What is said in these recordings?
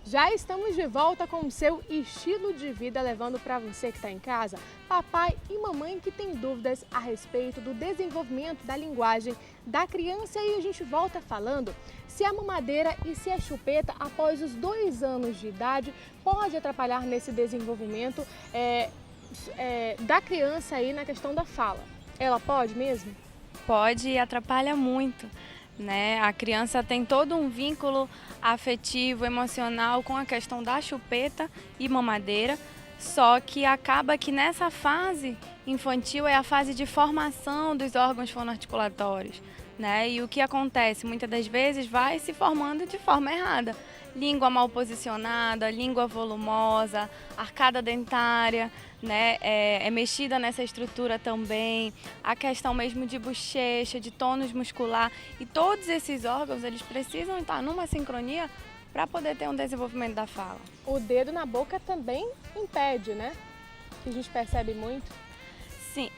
Já estamos de volta com o seu estilo de vida, levando para você que está em casa, papai e mamãe que tem dúvidas a respeito do desenvolvimento da linguagem da criança. E a gente volta falando se a mamadeira e se a chupeta após os 2 anos de idade pode atrapalhar nesse desenvolvimento da criança aí na questão da fala. Ela pode mesmo? Pode e atrapalha muito, né? A criança tem todo um vínculo afetivo, emocional com a questão da chupeta e mamadeira, só que acaba que nessa fase infantil é a fase de formação dos órgãos fonoarticulatórios, né? E o que acontece? Muitas das vezes vai se formando de forma errada. Língua mal posicionada, língua volumosa, arcada dentária, né? É mexida nessa estrutura também, a questão mesmo de bochecha, de tônus muscular, e todos esses órgãos eles precisam estar numa sincronia para poder ter um desenvolvimento da fala. O dedo na boca também impede, né? Que a gente percebe muito. Sim,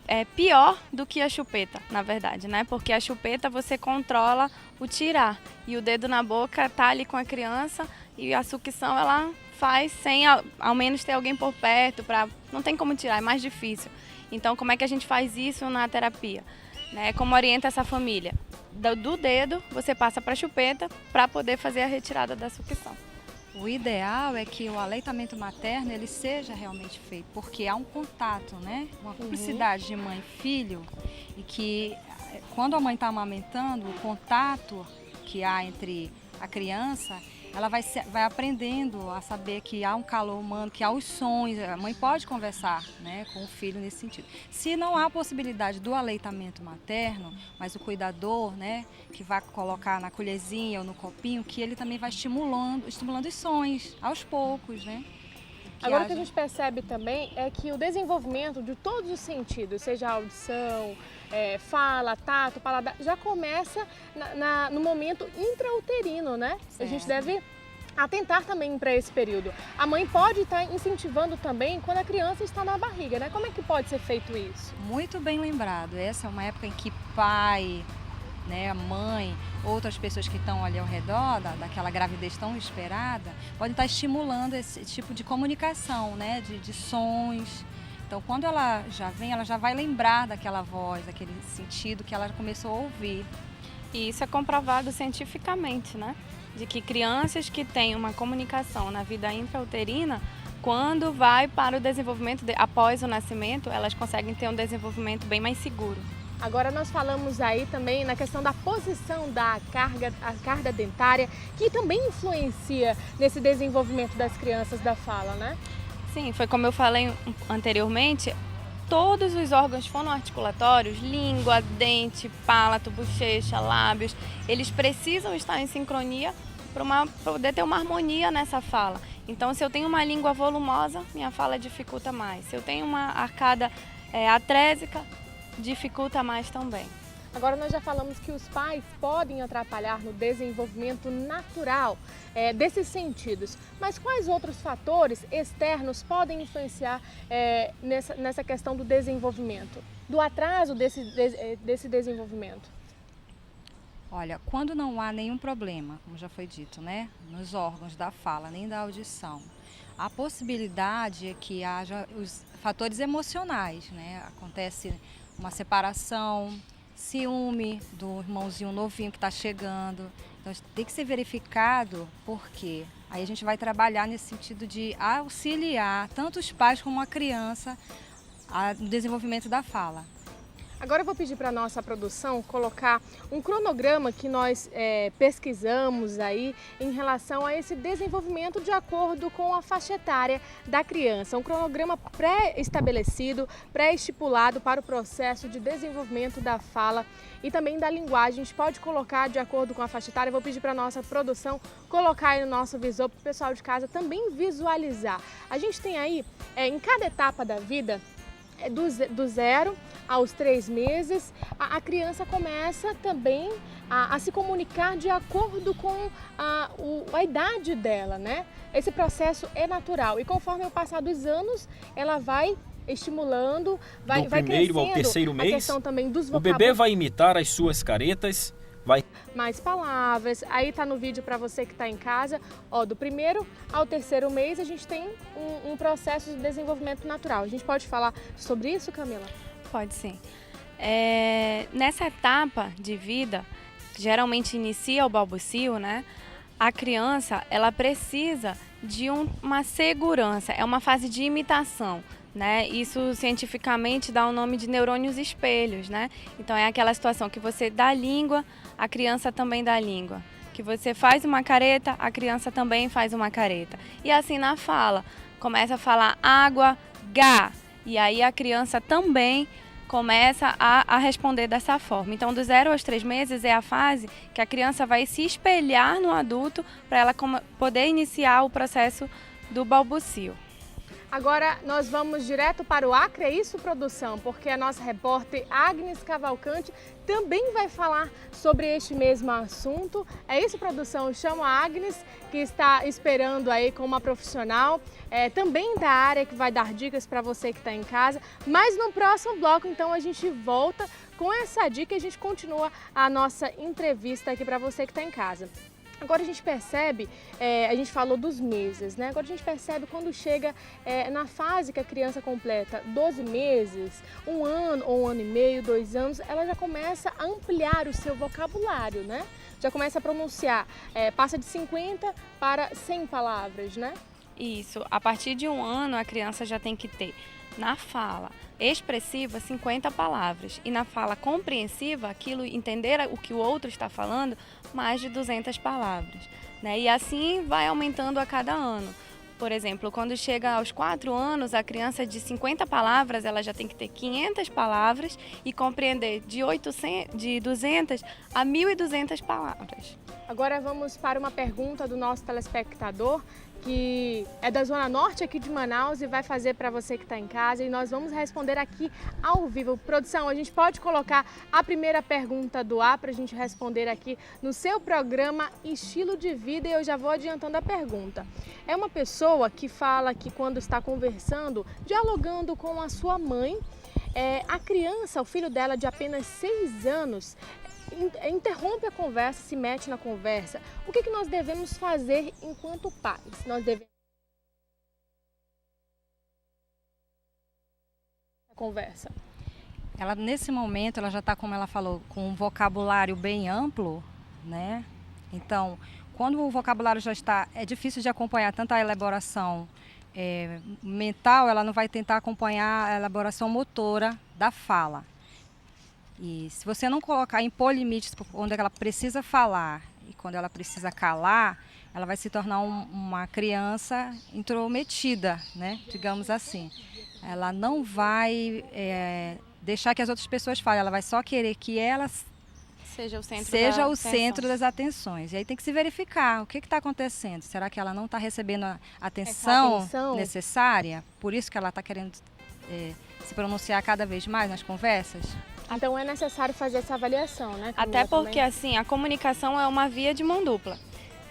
é pior do que a chupeta, na verdade, né? Porque a chupeta você controla o tirar e o dedo na boca tá ali com a criança e a sucção ela faz sem ao menos ter alguém por perto, não tem como tirar, é mais difícil. Então como é que a gente faz isso na terapia? Né? Como orienta essa família? Do dedo você passa para a chupeta para poder fazer a retirada da sucção. O ideal é que o aleitamento materno ele seja realmente feito, porque há um contato, né? Uma cumplicidade de mãe e filho, e que quando a mãe está amamentando, o contato que há entre a criança, ela vai aprendendo a saber que há um calor humano, que há os sons. A mãe pode conversar, né, com o filho nesse sentido. Se não há possibilidade do aleitamento materno, mas o cuidador, né, que vai colocar na colherzinha ou no copinho, que ele também vai estimulando os sons aos poucos, né? Agora o que a gente percebe também é que o desenvolvimento de todos os sentidos, seja a audição, fala, tato, paladar, já começa no momento intrauterino, né? Certo. A gente deve atentar também para esse período. A mãe pode estar incentivando também quando a criança está na barriga, né? Como é que pode ser feito isso? Muito bem lembrado. Essa é uma época em que pai, né, a mãe, outras pessoas que estão ali ao redor daquela gravidez tão esperada, podem estar estimulando esse tipo de comunicação, né, de sons. Então, quando ela já vem, ela já vai lembrar daquela voz, daquele sentido que ela começou a ouvir. E isso é comprovado cientificamente, né? De que crianças que têm uma comunicação na vida intrauterina, quando vai para o desenvolvimento, após o nascimento, elas conseguem ter um desenvolvimento bem mais seguro. Agora nós falamos aí também na questão da posição da carga dentária, que também influencia nesse desenvolvimento das crianças da fala, né? Sim, foi como eu falei anteriormente, todos os órgãos fonoarticulatórios, língua, dente, palato, bochecha, lábios, eles precisam estar em sincronia para poder ter uma harmonia nessa fala. Então, se eu tenho uma língua volumosa, minha fala dificulta mais. Se eu tenho uma arcada atrésica, dificulta mais também. Agora nós já falamos que os pais podem atrapalhar no desenvolvimento natural desses sentidos, mas quais outros fatores externos podem influenciar nessa questão do desenvolvimento, do atraso desse desenvolvimento? Olha, quando não há nenhum problema, como já foi dito, né, nos órgãos da fala nem da audição, a possibilidade é que haja os fatores emocionais, né? Acontece uma separação, ciúme do irmãozinho novinho que está chegando. Então tem que ser verificado, porque aí a gente vai trabalhar nesse sentido de auxiliar tanto os pais como a criança no desenvolvimento da fala. Agora eu vou pedir para a nossa produção colocar um cronograma que nós pesquisamos aí em relação a esse desenvolvimento de acordo com a faixa etária da criança. Um cronograma pré-estabelecido, pré-estipulado para o processo de desenvolvimento da fala e também da linguagem. A gente pode colocar de acordo com a faixa etária. Eu vou pedir para a nossa produção colocar aí no nosso visor para o pessoal de casa também visualizar. A gente tem aí, em cada etapa da vida, do 0 aos 3 meses, a criança começa também a se comunicar de acordo com a idade dela, né? Esse processo é natural e conforme o passar dos anos, ela vai estimulando, vai primeiro ao crescendo terceiro a mês, questão também dos o bebê vai imitar as suas caretas, vai mais palavras. Aí tá no vídeo para você que está em casa. Ó, do primeiro ao terceiro mês a gente tem um processo de desenvolvimento natural. A gente pode falar sobre isso, Camila? Pode sim. Nessa etapa de vida, geralmente inicia o balbucio, né? A criança, ela precisa de uma segurança, é uma fase de imitação, né? Isso cientificamente dá o nome de neurônios espelhos, né? Então é aquela situação que você dá a língua, a criança também dá a língua. Que você faz uma careta, a criança também faz uma careta. E assim na fala, começa a falar água, gá, e aí a criança também começa a responder dessa forma. Então, dos 0 aos 3 meses é a fase que a criança vai se espelhar no adulto para ela poder iniciar o processo do balbucio. Agora nós vamos direto para o Acre, é isso, produção? Porque a nossa repórter Agnes Cavalcante também vai falar sobre este mesmo assunto. É isso, produção? Eu chamo a Agnes, que está esperando aí com uma profissional, também da área, que vai dar dicas para você que está em casa. Mas no próximo bloco, então, a gente volta com essa dica e a gente continua a nossa entrevista aqui para você que está em casa. Agora a gente percebe, a gente falou dos meses, né? Agora a gente percebe quando chega na fase que a criança completa 12 meses, 1 ano ou 1 ano e meio, 2 anos, ela já começa a ampliar o seu vocabulário, né? Já começa a pronunciar, passa de 50 para 100 palavras, né? Isso, a partir de 1 ano a criança já tem que ter na fala expressiva 50 palavras e na fala compreensiva, entender o que o outro está falando, mais de 200 palavras, né? E assim vai aumentando a cada ano. Por exemplo, quando chega aos 4 anos, a criança de 50 palavras, ela já tem que ter 500 palavras e compreender de 200 a 1.200 palavras. Agora vamos para uma pergunta do nosso telespectador, que é da Zona Norte aqui de Manaus e vai fazer para você que está em casa, e nós vamos responder aqui ao vivo. Produção, a gente pode colocar a primeira pergunta do ar para a gente responder aqui no seu programa Estilo de Vida, e eu já vou adiantando a pergunta. É uma pessoa que fala que quando está conversando, dialogando com a sua mãe, a criança, o filho dela de apenas 6 anos, interrompe a conversa, se mete na conversa. O que nós devemos fazer enquanto pais? Nós devemos conversa. Ela, nesse momento, ela já está, como ela falou, com um vocabulário bem amplo, né? Então, quando o vocabulário já está, é difícil de acompanhar tanto a elaboração mental, ela não vai tentar acompanhar a elaboração motora da fala. E se você não colocar, impor limites quando ela precisa falar e quando ela precisa calar, ela vai se tornar uma criança intrometida, né? Digamos assim. Ela não vai deixar que as outras pessoas falem, ela vai só querer que ela seja o centro das atenções. E aí tem que se verificar o que está acontecendo. Será que ela não está recebendo a atenção necessária? Por isso que ela está querendo se pronunciar cada vez mais nas conversas? Então é necessário fazer essa avaliação, né? Até porque assim, a comunicação é uma via de mão dupla.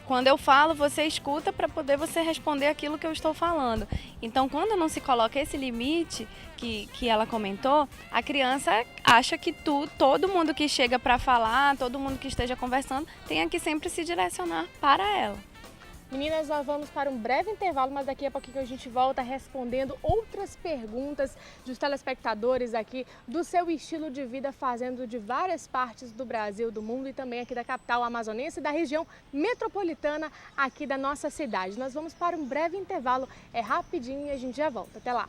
Quando eu falo, você escuta para poder você responder aquilo que eu estou falando. Então, quando não se coloca esse limite que ela comentou, a criança acha que todo mundo que chega para falar, todo mundo que esteja conversando, tenha que sempre se direcionar para ela. Meninas, nós vamos para um breve intervalo, mas daqui a pouquinho a gente volta respondendo outras perguntas dos telespectadores aqui do seu estilo de vida, fazendo de várias partes do Brasil, do mundo e também aqui da capital amazonense e da região metropolitana aqui da nossa cidade. Nós vamos para um breve intervalo, rapidinho, e a gente já volta. Até lá!